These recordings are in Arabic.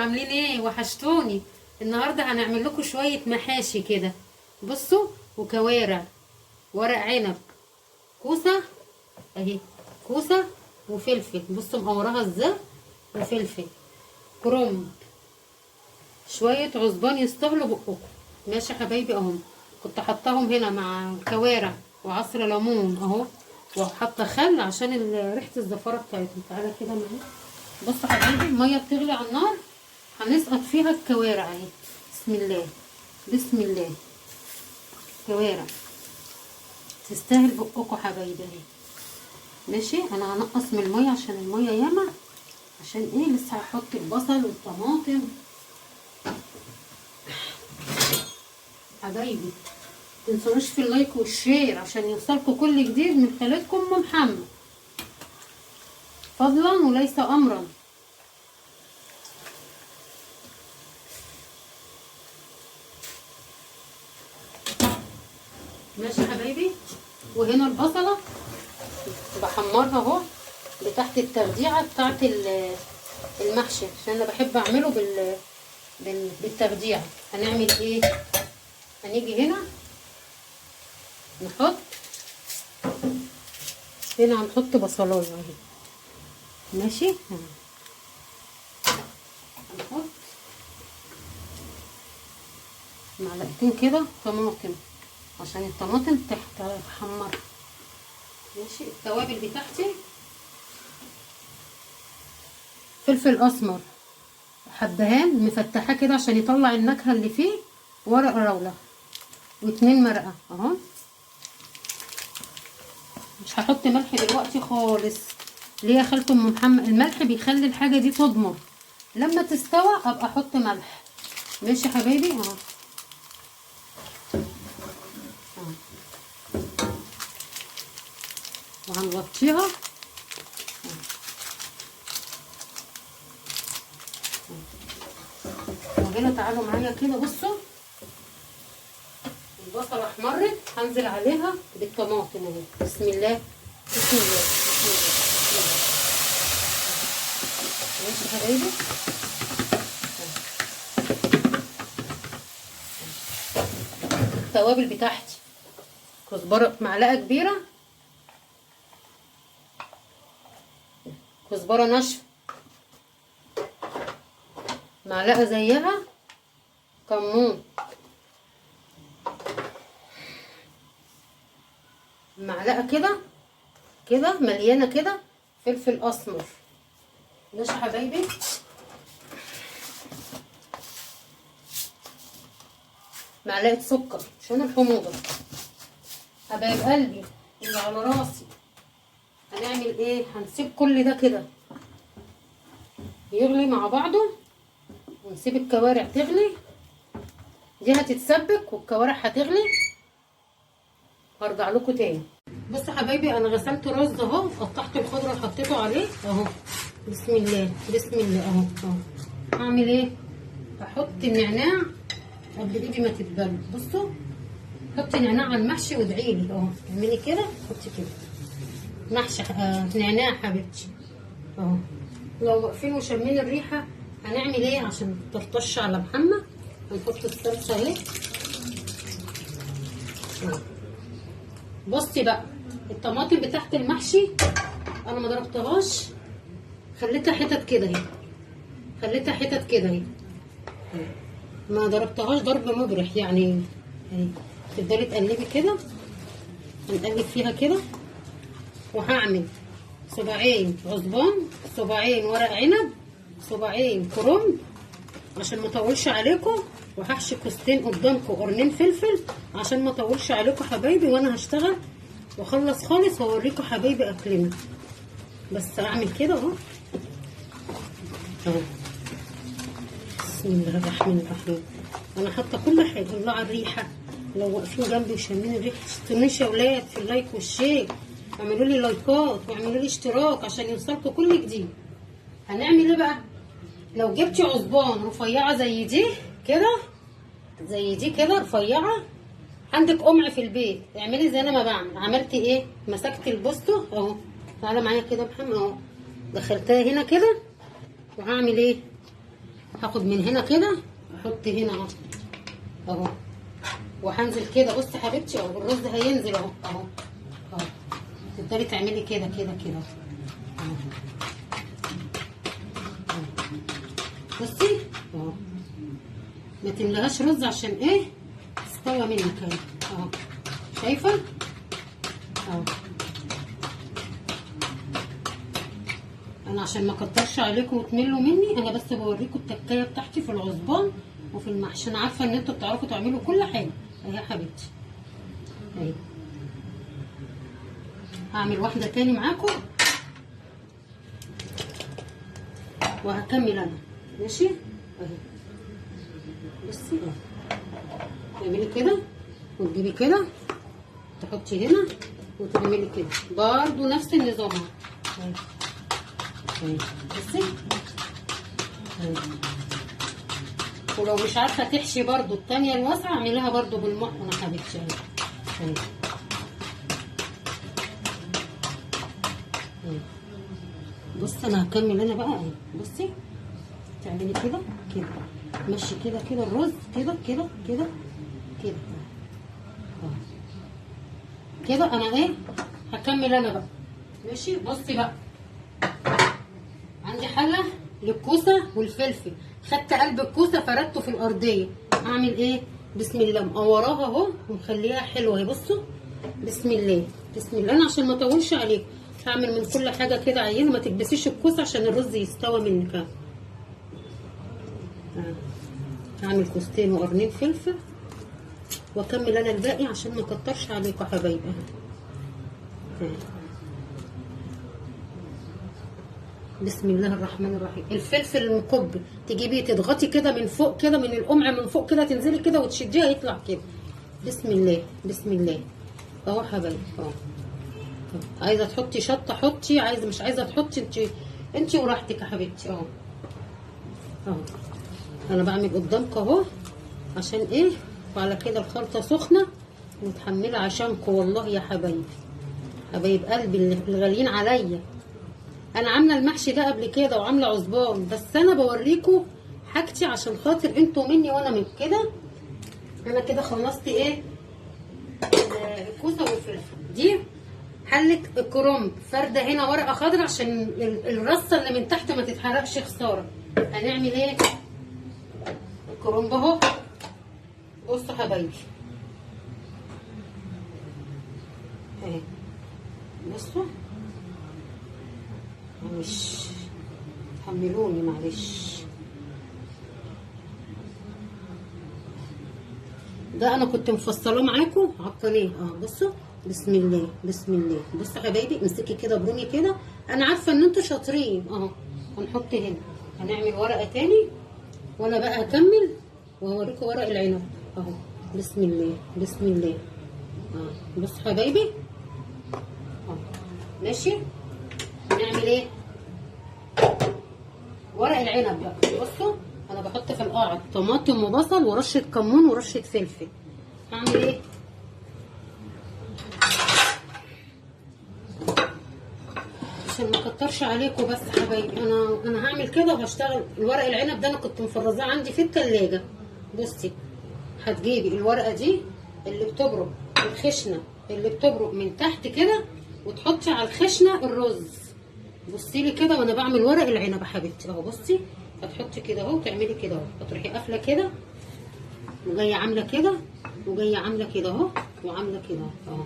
عاملين ايه؟ وحشتوني. النهارده هنعمل لكم شويه محاشي كده. بصوا، وكوارع، ورق عنب، كوسه اهي، كوسه وفلفل. بصوا مقوراها ازاي، وفلفل كرنب، شويه عصبان يستاهلوا بقكم. ماشي يا حبايبي اهم. كنت حطاهم هنا مع الكوارع وعصر ليمون اهو، وحاطه خل عشان ريحه الزفاره بتاعتهم. تعالى كده معايا. بصوا يا حبايبي، الميه بتغلي على النار، هنسقط فيها الكوارع اهي. بسم الله بسم الله. كوارع تستاهل بقكم حبايبي اهي. ماشي، انا هنقص من الميه عشان الميه ياما. عشان ايه؟ لسه هحط البصل والطماطم حبايبي. متنسونوش في اللايك والشير عشان يوصلكم كل جديد من خالتكم ام محمد، فضلا وليس امرا. ماشي يا حبايبي. وهنا البصله بحمرها اهو بتحت التخديعه بتاعت المحشي، عشان انا بحب اعمله بالتخديعه. هنعمل ايه؟ هنيجي هنا نحط، هنا هنحط بصلايه اهي. ماشي، هنحط معلقتين كده طماطم عشان الطماطم تحمر. ماشي، التوابل بتاعتي فلفل اسمر حبهان مفتحاه كده عشان يطلع النكهه اللي فيه، ورق راوله، واتنين مرقه اهو. مش هحط ملح دلوقتي خالص. ليه يا خالته ام محمد؟ الملح بيخلي الحاجه دي تضمر، لما تستوى ابقى احط ملح. ماشي يا حبايبي اهو. وهنغطيها وهنا. تعالوا معايا كده. بصوا البصله احمرت، هنزل عليها بالطماطم اهي. بسم الله بسم الله بسم الله بسم الله. ماشي يا حبايبي. التوابل بتاعتي كزبره معلقه كبيره، كزبره ناشفه معلقه زيها، كمون معلقه كده كده مليانه كده، فلفل اسمر. ماشي يا حبايبي. معلقه سكر عشان الحموضه. حبايب قلبي اللي على راسي، هنعمل ايه؟ هنسيب كل ده كده يغلي مع بعضه، ونسيب الكوارع تغلي. دي هتتسبك والكوارع هتغلي، هرجع لكم تاني. بصوا حبايبي، انا غسلت رز اهو، قطعت الخضره وحطيته عليه اهو. بسم الله بسم الله اهو اهو. هعمل ايه؟ هحط النعناع قبل ايدي ما تتبل. بصوا، حطي نعناع على المحشي وادعيلي اهو. اعملي كده، حطي كده محشي نعناع حبيبتي اهو. لو واقفين وشامين الريحه هنعمل ايه عشان تطرطش على محمد؟ هنحط الصلصه اهي. بصي بقى، الطماطم بتاعت المحشي انا ما ضربتهاش، خليتها حتت كده اهي، خليتها حتت كده اهي، ما ضربتهاش ضرب مبرح يعني اهي. تفضلي تقلبي كده، هنقلب فيها كده. وهعمل صباعين عصبان، صباعين ورق عنب، صباعين كرنب عشان ما اطولش عليكم، وهحشي كوستين قدامكم قرنين فلفل عشان ما اطولش عليكم حبايبي. وانا هشتغل واخلص خالص واوريكم حبايبي اكلنا. بس اعمل كده اهو اهو. بسم الله الرحمن الرحيم. انا حاطه كل حاجه. الله على الريحه. لو واقفين جنبي وشامين الريحه، متنسونيش يا ولاد في اللايك والشير، اعملوا لي لايكات واعملوا لي اشتراك عشان يوصلكم كل جديد. هنعمل ايه بقى؟ لو جبتي عصبان رفيعه زي دي كده، زي دي كده رفيعه، عندك قمع في البيت، اعملي زي انا ما بعمل. عملت ايه؟ مسكت البوستو اهو. تعالى معايا كده يا محمد اهو، دخلتها هنا كده. وهعمل ايه؟ هاخد من هنا كده احط هنا اهو اهو، وهنزل كده. بصي حبيبتي اهو الرز هينزل اهو اهو اهو. تقدري تعملي كده كده كده اهو. بصي اهو، ما تملهاش رز عشان ايه تستوى منك اهي اهو. شايفه اهو. انا عشان ما اكترش عليكم وتملوا مني، انا بس بوريكم التكايه بتاعتي في العصبان وفي المحشي. انا عارفه ان انتوا بتعرفوا تعملوا كل حاجه اهي يا حبيبتي اهي. هعمل واحده تاني معاكم وهكمل انا ماشي اهي. بصي اهي، تعملي كده وتجيبي كده تحطي هنا وتعملي كده برضو نفس النظام اهي اهي. بصي اهي. ولو مش عارفه تحشي برضو التانيه الواسعه اعمليها برضو بالمحن يا حبيبتي اهي اهي اهي. بصي انا هكمل انا بقى اهي. بصي تعملي كده كده ماشي كده كده الرز كده كده كده كده اهو كده. انا ايه هكمل انا بقى ماشي. بصي بقى عندي حله للكوسه والفلفل، خدت قلب الكوسه فردته في الارضيه. اعمل ايه؟ بسم الله مقوراها اهو ومخليها حلوه اهي. بصوا بسم الله بسم الله. انا عشان ما اطولش عليكم هعمل من كل حاجه كده عينه، ما تكبسيش الكوسه عشان الرز يستوى منك اهو. هعمل كوستين وقرنين فلفل واكمل انا الباقي عشان ما اكترش عليكم يا حبايبي اهي. بسم الله الرحمن الرحيم. الفلفل المكب تجيبيه تضغطي كده من فوق كده، من القمع من فوق كده، تنزلي كده وتشديها يطلع كده. بسم الله بسم الله اهو حبايبي اهو. عايزه تحطي شطه حطي، عايزه مش عايزه تحطي انت وراحتك يا حبيبتي اهو اهو. انا بعمل قدامكم اهو عشان ايه، وعلى كده الخلطه سخنه متحمله عشانكم والله يا حبايبي، حبايب قلبي اللي غاليين عليا. انا عامله المحشي ده قبل كده وعامله عصبان، بس انا بوريكم حاجتي عشان خاطر انتوا مني وانا من كده. انا كده خلصت ايه الكوسه والفلفل. دي حله الكرنب فرده هنا ورقه خضراء عشان الرصه اللي من تحت ما تتحرقش خساره. هنعمل ايه الكرنب اهو. بصوا حبايبي اهي، بصوا مش تحملوني معلش. ده انا كنت مفصلاه معاكم على القناه اه. بصوا بسم الله بسم الله. بصوا حبايبي امسكي كده بروني كده، انا عارفه ان انتوا شاطرين اهو. هنحط هنا هنعمل ورقه تاني وانا بقى هكمل وهوريكم ورق العنب اهو. بسم الله بسم الله اه. بصوا حبايبي اه ماشي. هنعمل ايه ورق العنب بقى. بصوا انا بحط في القاعد طماطم وبصل ورشه كمون ورشه فلفل. هعمل ايه عشان ما اكترش عليكم بس حبايبي. انا هعمل كده وهشتغل. الورق العنب ده انا كنت مفرزاه عندي في التلاجة. بصي هتجيبي الورقه دي اللي بتبرق الخشنه اللي بتبرق من تحت كده وتحطي على الخشنه الرز. بصي لي كده وانا بعمل ورق العنب يا حبيبتي اهو. بصي هتحطي كده اهو وتعملي كده اهو، هتروحي قافله كده وجايه عامله كده وجايه عامله كده اهو وعامله كده اهو.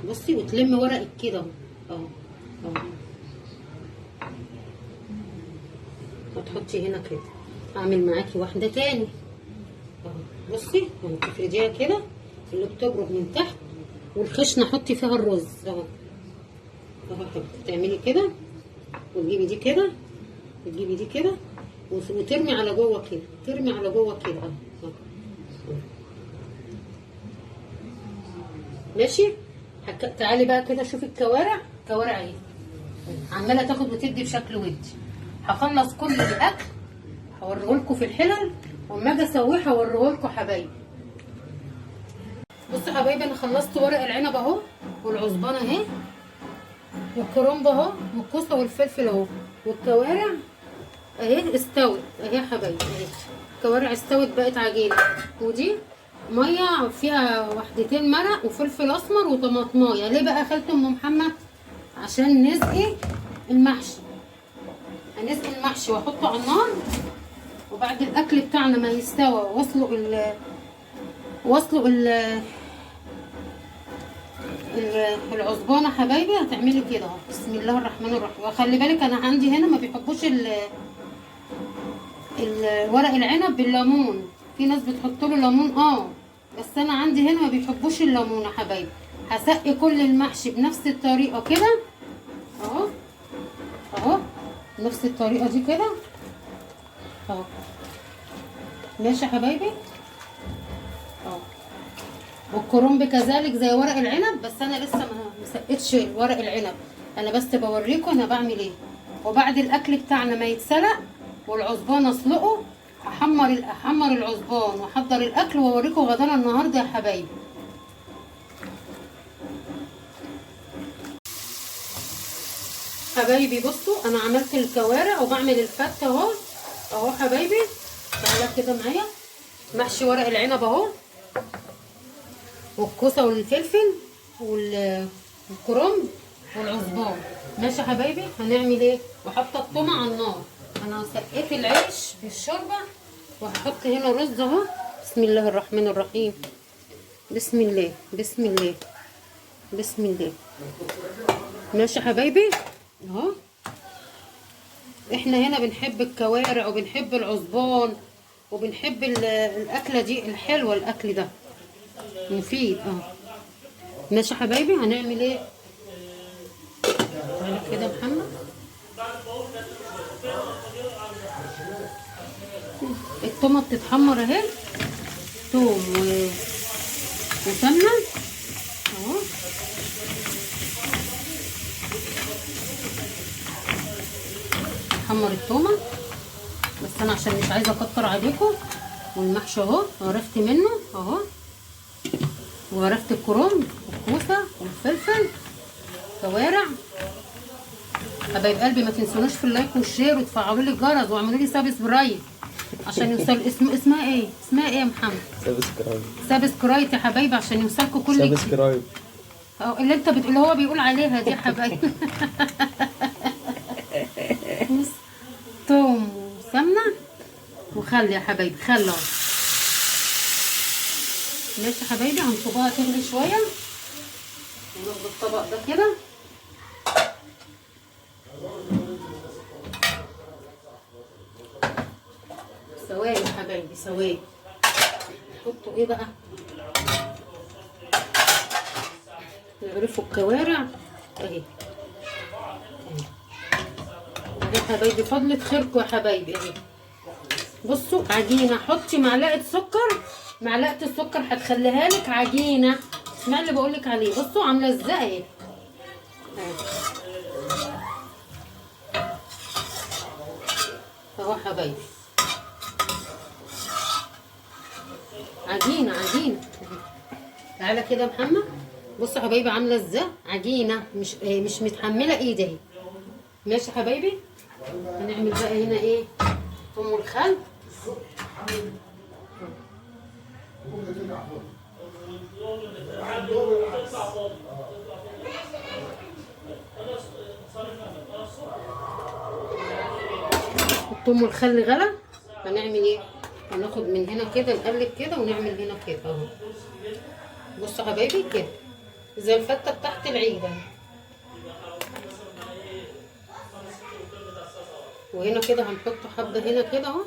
بصي وتلمي ورقك كده اهو اهو. هتحطي هنا كده. اعمل معاكي واحده تاني اهو. بصي يعني تفرديها كده اللي بتبرد من تحت والخشنه حطي فيها الرز اهو اهو. تعملي كده وتجيبي دي كده وتجيبي دي كده وترمي على جوه كده، ترمي على جوه كده اهو. ماشي. تعالي بقى كده شوفي الكوارع. كوارع ايه عماله تاخد وتدي بشكل ودي. هخلص كل الاكل هوريهولكوا في الحلل واما اجي اسويه هوريهولكوا حبايبي. بصوا حبايبي انا خلصت ورق العنب اهو والعصبانه اهي والكرنب اهو والكوسه والفلفل اهو والكوارع اهي استوت اهي يا حبايبي اهي. الكوارع استوت بقت عجينه. ودي ميه فيها وحدتين مرق وفلفل اسمر وطماطمايه. ليه بقى خالة ام محمد؟ عشان نسقي المحشي. هنسقي المحشي واحطه على النار، وبعد الاكل بتاعنا ما يستوى واسلق العصبانه حبايبي، هتعملي كده اهو. بسم الله الرحمن الرحيم. وخلي بالك انا عندي هنا ما بيحبوش ورق العنب بالليمون. في ناس بتحط له ليمون بس انا عندي هنا ما بيحبوش الليمون يا حبايبي. هسقي كل المحشي بنفس الطريقه كده اهو اهو، نفس الطريقه دي كده اهو. ماشي يا حبايبي اهو. والكرنب كذلك زي ورق العنب، بس انا لسه ما مسقتش ورق العنب، انا بس بوريكم انا بعمل ايه. وبعد الاكل بتاعنا ما يتسلق والعصبان اسلقه، احمر العصبان واحضر الاكل واوريكم غدانا النهارده يا حبايبي. حبايبي بصوا انا عملت الكوارع وبعمل الفته اهو اهو حبايبي. تعالى كده معايا. محشي ورق العنب اهو، والكوسه والفلفل والكرنب والعصبان. ماشي يا حبايبي. هنعمل ايه؟ وحاطه الطومه على النار. انا سقيت العيش بالشوربه وهحط هنا رز اهو. بسم الله الرحمن الرحيم. بسم الله بسم الله بسم الله. ماشي يا حبايبي اهو. احنا هنا بنحب الكوارع وبنحب العصبان وبنحب الاكله دي الحلوه. الاكل ده مفيد ماشي يا حبايبي. هنعمل ايه؟ تعالى كده يا محمد. التومه بتتحمر اهي، توم وسمنه اهو. احمر التومه بس انا عشان مش عايزه اكتر عليكم. والمحشي اهو غرفت منه اهو، وغرفت الكرنب والكوسه والفلفل كوارع. حبايب قلبي ما تنسونوش في اللايك والشير وتفعلوا لي الجرس واعملوا لي سبسكرايب عشان يوصل اسمها ايه يا محمد؟ سبسكرايب يا حبايبي عشان يوصلكوا كل جديد. سبسكرايب اللي انت اللي هو بيقول عليها دي يا حبايبي. توم وسمنه وخل يا حبايبي، خل اهو. ماشي يا حبايبي. هنصبها تغلي شويه وناخد الطبق ده كده. ثواني يا حبايبي ثواني. نحطوا ايه بقى؟ نغرفوا الكوارع اهي يا حبايبي. فضلة خيركم يا حبايبي اهي. بصوا عجينه. حطي معلقه سكر، معلقه السكر هتخليها لك عجينه. اسمعي اللي بقولك عليه. بصوا عامله ازاي اهو حبايبي. عجينه تعالى كده يا محمد. بصوا يا حبايبي عامله ازاي عجينه، مش متحمله ايدي اهي. ماشي يا حبايبي. هنعمل بقى هنا ايه؟ ام الخل الثوم والخل غلى. هنعمل ايه؟ هناخد من هنا كده نقلب كده ونعمل هنا كده اهو. بصوا يا حبايبي كده زي الفته بتاعت العيد اهي. وهنا كده هنحط حبه هنا كده اهو.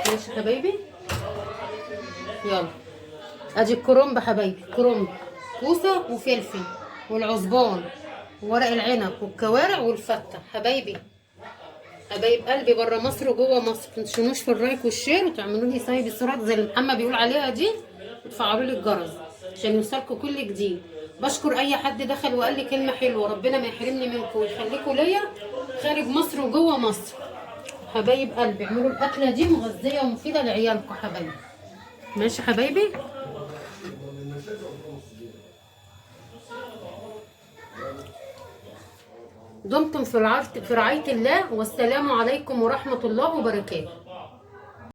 ماشي يا حبايبي. يلا ادي الكرنب حبايبي. كرنب كوسه وفلفل والعصبان وورق العنب والكوارع والفته حبايبي. حبايب قلبي بره مصر وجوه مصر، متنسونوش في اللايك والشير وتعملوا لي سبسكرايب زي اللي محمد بيقول عليها دي، وتفعلوا لي الجرس عشان يوصلكوا كل جديد. بشكر اي حد دخل وقال لي كلمه حلوه. ربنا ما يحرمني منكم ويخليكم ليا خارج مصر وجوه مصر. حبايب قلبي اعملوا الاكله دي مغذيه ومفيده لعيالكم حبايبي. ماشي حبايبي. دمتم في رعاية الله، والسلام عليكم ورحمة الله وبركاته.